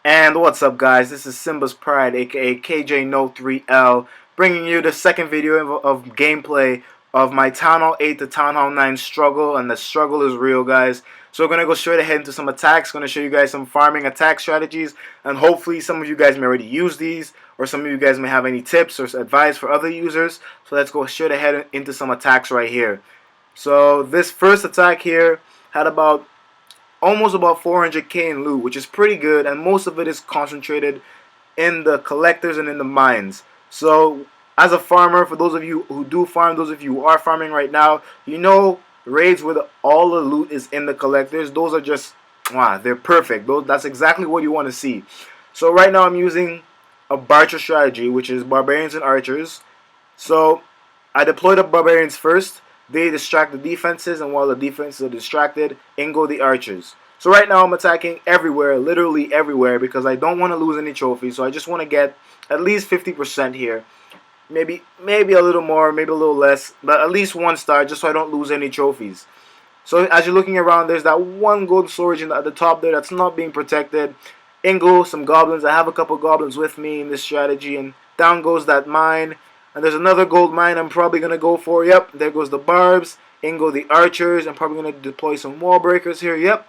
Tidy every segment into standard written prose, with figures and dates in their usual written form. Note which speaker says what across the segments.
Speaker 1: And what's up, guys? This is Simba's Pride, aka KJ No 3L, bringing you the second video of gameplay of my Town Hall 8 to Town Hall 9 struggle, and the struggle is real, guys. So we're gonna go straight ahead into some attacks. Gonna show you guys some farming attack strategies, and hopefully some of you guys may already use these, or some of you guys may have any tips or advice for other users. So let's go straight ahead into some attacks right here. So this first attack here had almost about 400k in loot, which is pretty good, and most of it is concentrated in the collectors and in the mines. So as a farmer, for those of you who do farm, those of you who are farming right now, you know raids where all the loot is in the collectors. Those are just, they're perfect. That's exactly what you want to see. So right now I'm using a Barcher strategy, which is barbarians and archers. So I deploy the barbarians first. They distract the defenses, and while the defenses are distracted, in go the archers. So right now I'm attacking everywhere, literally everywhere, because I don't want to lose any trophies. So I just want to get at least 50% here. Maybe a little more, maybe a little less, but at least 1 star, just so I don't lose any trophies. So as you're looking around, there's that one gold storage at the top there that's not being protected. In go some goblins. I have a couple goblins with me in this strategy, and down goes that mine. And there's another gold mine I'm probably going to go for. Yep, there goes the barbs. In go the archers. I'm probably going to deploy some wall breakers here. Yep,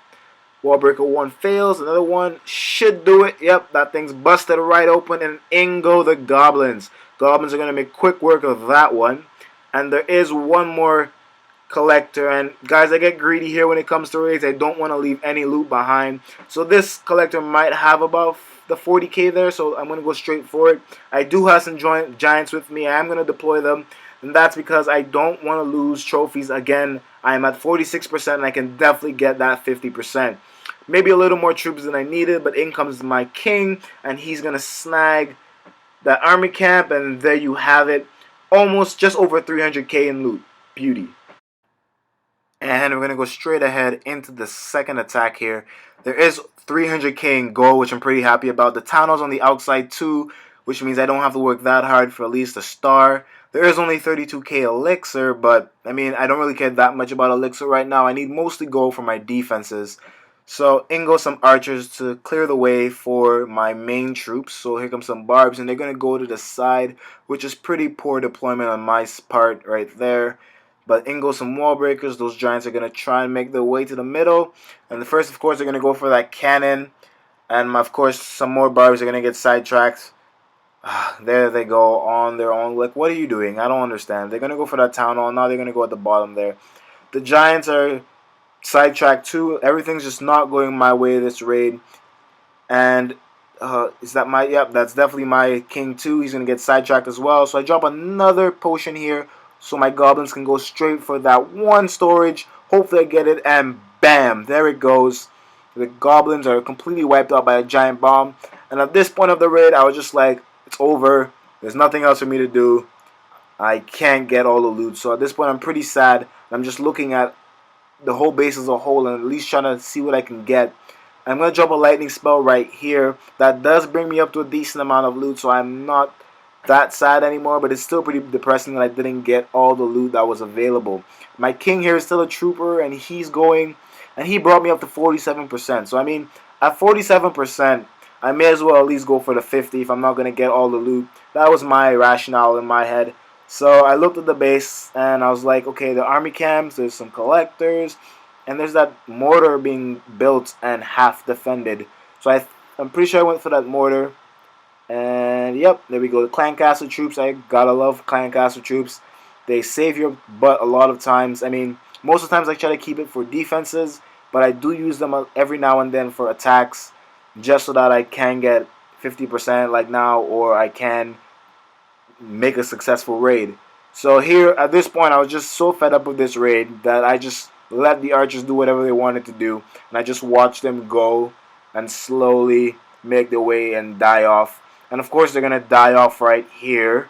Speaker 1: wall breaker 1 fails. Another one should do it. Yep, that thing's busted right open. And in go the goblins. Goblins are going to make quick work of that one. And there is one more collector, and guys, I get greedy here when it comes to raids. I don't want to leave any loot behind. So this collector might have about the 40k there, so I'm going to go straight for it. I do have some giants with me. I am going to deploy them, and that's because I don't want to lose trophies again. I am at 46%, and I can definitely get that 50%. Maybe a little more troops than I needed, but in comes my king, and he's going to snag that army camp, and there you have it. Almost just over 300k in loot. Beauty. And we're going to go straight ahead into the second attack here. There is 300k in gold, which I'm pretty happy about. The town hall's on the outside too, which means I don't have to work that hard for at least a star. There is only 32k elixir, but I mean, I don't really care that much about elixir right now. I need mostly gold for my defenses. So in go some archers to clear the way for my main troops. So here comes some barbs, and they're going to go to the side, which is pretty poor deployment on my part right there. But in go some wall breakers. Those giants are going to try and make their way to the middle. And the first, of course, they're going to go for that cannon. And, of course, some more barbs are going to get sidetracked. There they go on their own. Like, what are you doing? I don't understand. They're going to go for that town hall. Now they're going to go at the bottom there. The giants are sidetracked too. Everything's just not going my way this raid. And is that my... Yep, that's definitely my king too. He's going to get sidetracked as well. So I drop another potion here, so my goblins can go straight for that 1 storage. Hopefully I get it, and bam, there it goes. The goblins are completely wiped out by a giant bomb. And at this point of the raid, I was just like, it's over. There's nothing else for me to do. I can't get all the loot. So at this point, I'm pretty sad. I'm just looking at the whole base as a whole and at least trying to see what I can get. I'm going to drop a lightning spell right here. That does bring me up to a decent amount of loot, so I'm not that sad anymore, but it's still pretty depressing that I didn't get all the loot that was available. My king here is still a trooper, and he's going, and he brought me up to 47%. So I mean, at 47%, I may as well at least go for the 50 if I'm not going to get all the loot. That was my rationale in my head. So I looked at the base, and I was like, okay, the army camps, there's some collectors, and there's that mortar being built and half defended. So I'm pretty sure I went for that mortar. And yep, there we go. The clan castle troops. I gotta love clan castle troops. They save your butt a lot of times. I mean, most of the times I try to keep it for defenses, but I do use them every now and then for attacks, just so that I can get 50% like now, or I can make a successful raid. So here at this point, I was just so fed up with this raid that I just let the archers do whatever they wanted to do, and I just watched them go and slowly make their way and die off. And of course, they're going to die off right here.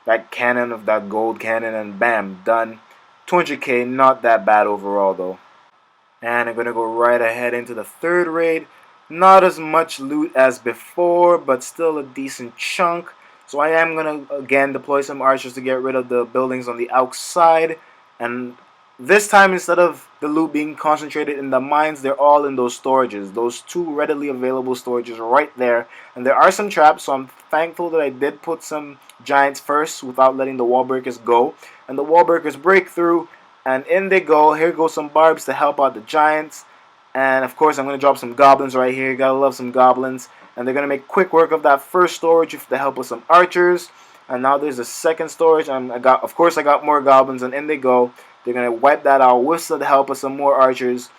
Speaker 1: That cannon of that gold cannon, and bam, done. 200k, not that bad overall though. And I'm going to go right ahead into the third raid. Not as much loot as before, but still a decent chunk. So I am going to again deploy some archers to get rid of the buildings on the outside. And this time, instead of the loot being concentrated in the mines, they're all in those storages. Those two readily available storages right there. And there are some traps, so I'm thankful that I did put some giants first without letting the wall breakers go. And the wall breakers break through, and in they go. Here goes some barbs to help out the giants. And of course, I'm going to drop some goblins right here. Gotta love some goblins. And they're going to make quick work of that first storage with the help of some archers. And now there's a second storage. And of course, I got more goblins, and in they go. They're going to wipe that out with the help of some more archers.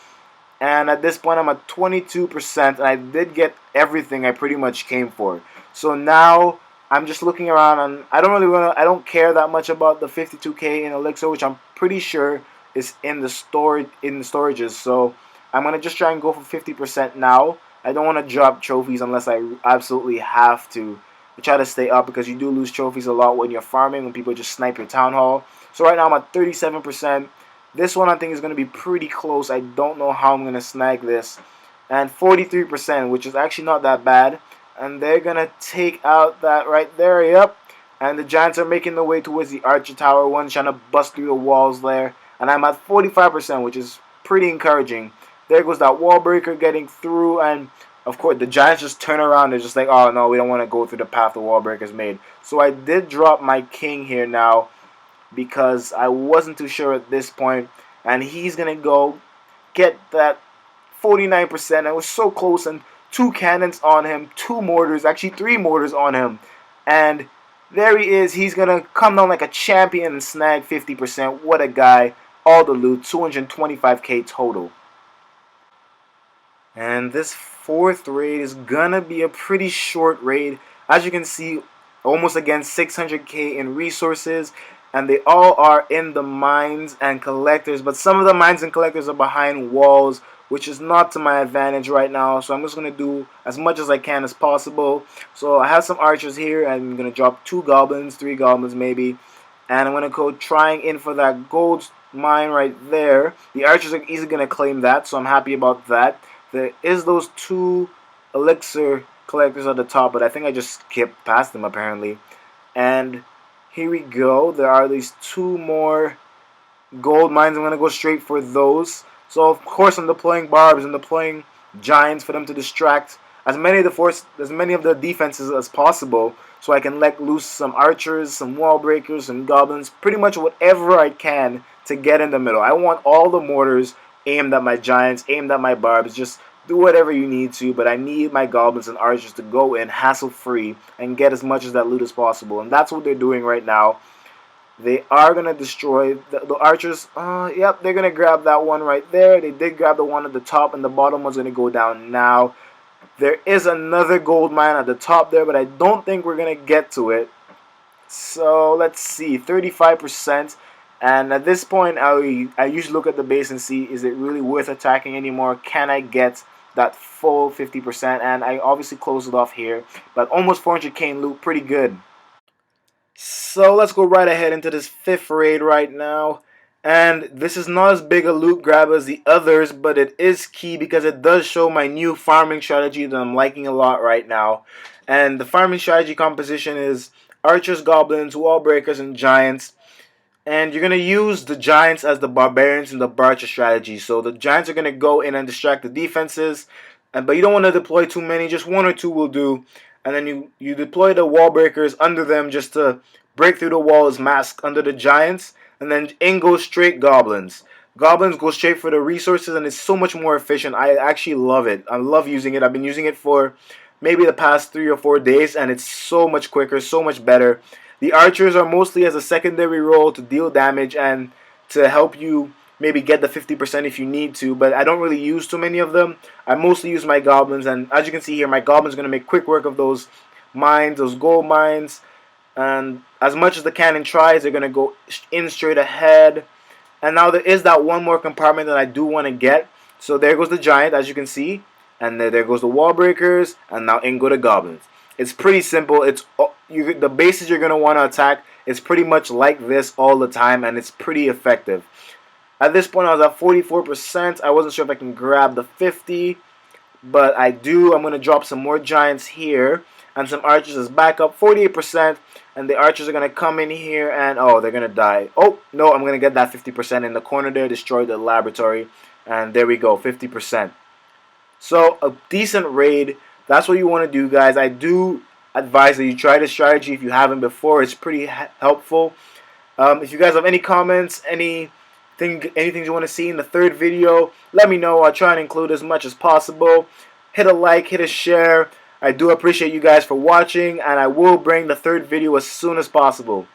Speaker 1: And at this point, I'm at 22%, and I did get everything I pretty much came for. So now I'm just looking around, and I don't care that much about the 52k in elixir, which I'm pretty sure is in the storages. So I'm gonna just try and go for 50% now. I don't want to drop trophies unless I absolutely have to. I try to stay up because you do lose trophies a lot when you're farming, when people just snipe your town hall. So right now I'm at 37%. This one I think is going to be pretty close. I don't know how I'm going to snag this. And 43%, which is actually not that bad. And they're going to take out that right there. Yep. And the Giants are making their way towards the Archer Tower. One's trying to bust through the walls there. And I'm at 45%, which is pretty encouraging. There goes that wall breaker getting through. And of course, the Giants just turn around. They're just like, oh, no, we don't want to go through the path the wall breaker's made. So I did drop my king here now, because I wasn't too sure at this point, and he's gonna go get that 49%. I was so close, and 2 cannons on him, 2 mortars, actually 3 mortars on him, and there he is. He's gonna come down like a champion and snag 50%. What a guy! All the loot, 225k total. And this 4th raid is gonna be a pretty short raid. As you can see, almost again 600k in resources, and they all are in the mines and collectors, but some of the mines and collectors are behind walls, which is not to my advantage right now. So I'm just going to do as much as I can as possible. So I have some archers here. I'm going to drop 2 goblins, 3 goblins maybe, and I'm going to go trying in for that gold mine right there. The archers are easily going to claim that, so I'm happy about that. There is those 2 elixir collectors at the top, but I think I just skipped past them apparently. And here we go. There are these 2 more gold mines. I'm going to go straight for those. So, of course, I'm deploying barbs and deploying giants for them to distract as many of the defenses as possible, so I can let loose some archers, some wall breakers, some goblins, pretty much whatever I can to get in the middle. I want all the mortars aimed at my giants, aimed at my barbs. Just do whatever you need to, but I need my goblins and archers to go in hassle-free and get as much of that loot as possible. And that's what they're doing right now. They are going to destroy the archers. Yep, they're going to grab that one right there. They did grab the one at the top, and the bottom one's going to go down now. There is another gold mine at the top there, but I don't think we're going to get to it. So let's see, 35%. And at this point, I usually look at the base and see, is it really worth attacking anymore? Can I get that full 50%? And I obviously closed it off here, but almost 400k in loot, pretty good. So let's go right ahead into this 5th raid right now. And this is not as big a loot grab as the others, but it is key because it does show my new farming strategy that I'm liking a lot right now. And the farming strategy composition is archers, goblins, wall breakers, and giants. And you're going to use the giants as the barbarians in the Barcher strategy. So the giants are going to go in and distract the defenses. But you don't want to deploy too many. Just 1 or 2 will do. And then you deploy the wall breakers under them just to break through the walls masked under the giants. And then in goes straight goblins. Goblins go straight for the resources, and it's so much more efficient. I actually love it. I love using it. I've been using it for maybe the past 3 or 4 days, and it's so much quicker, so much better. The archers are mostly as a secondary role to deal damage and to help you maybe get the 50% if you need to, but I don't really use too many of them. I mostly use my goblins, and as you can see here, my goblins are going to make quick work of those mines, those gold mines, and as much as the cannon tries, they're going to go in straight ahead. And now there is that one more compartment that I do want to get. So there goes the giant, as you can see, and there goes the wall breakers, and now in go the goblins. It's pretty simple. It's the bases you're going to want to attack is pretty much like this all the time, and it's pretty effective. At this point, I was at 44%. I wasn't sure if I can grab the 50, but I do. I'm going to drop some more giants here and some archers as backup. 48%. and the archers are going to come in here and, oh, they're going to die. Oh, no, I'm going to get that 50% in the corner there, destroy the laboratory, and there we go, 50%. So a decent raid, that's what you want to do, guys. I do advise that you try this strategy if you haven't before. It's pretty helpful. If you guys have any comments, anything you want to see in the third video, let me know. I'll try and include as much as possible. Hit a like, hit a share. I do appreciate you guys for watching, and I will bring the third video as soon as possible.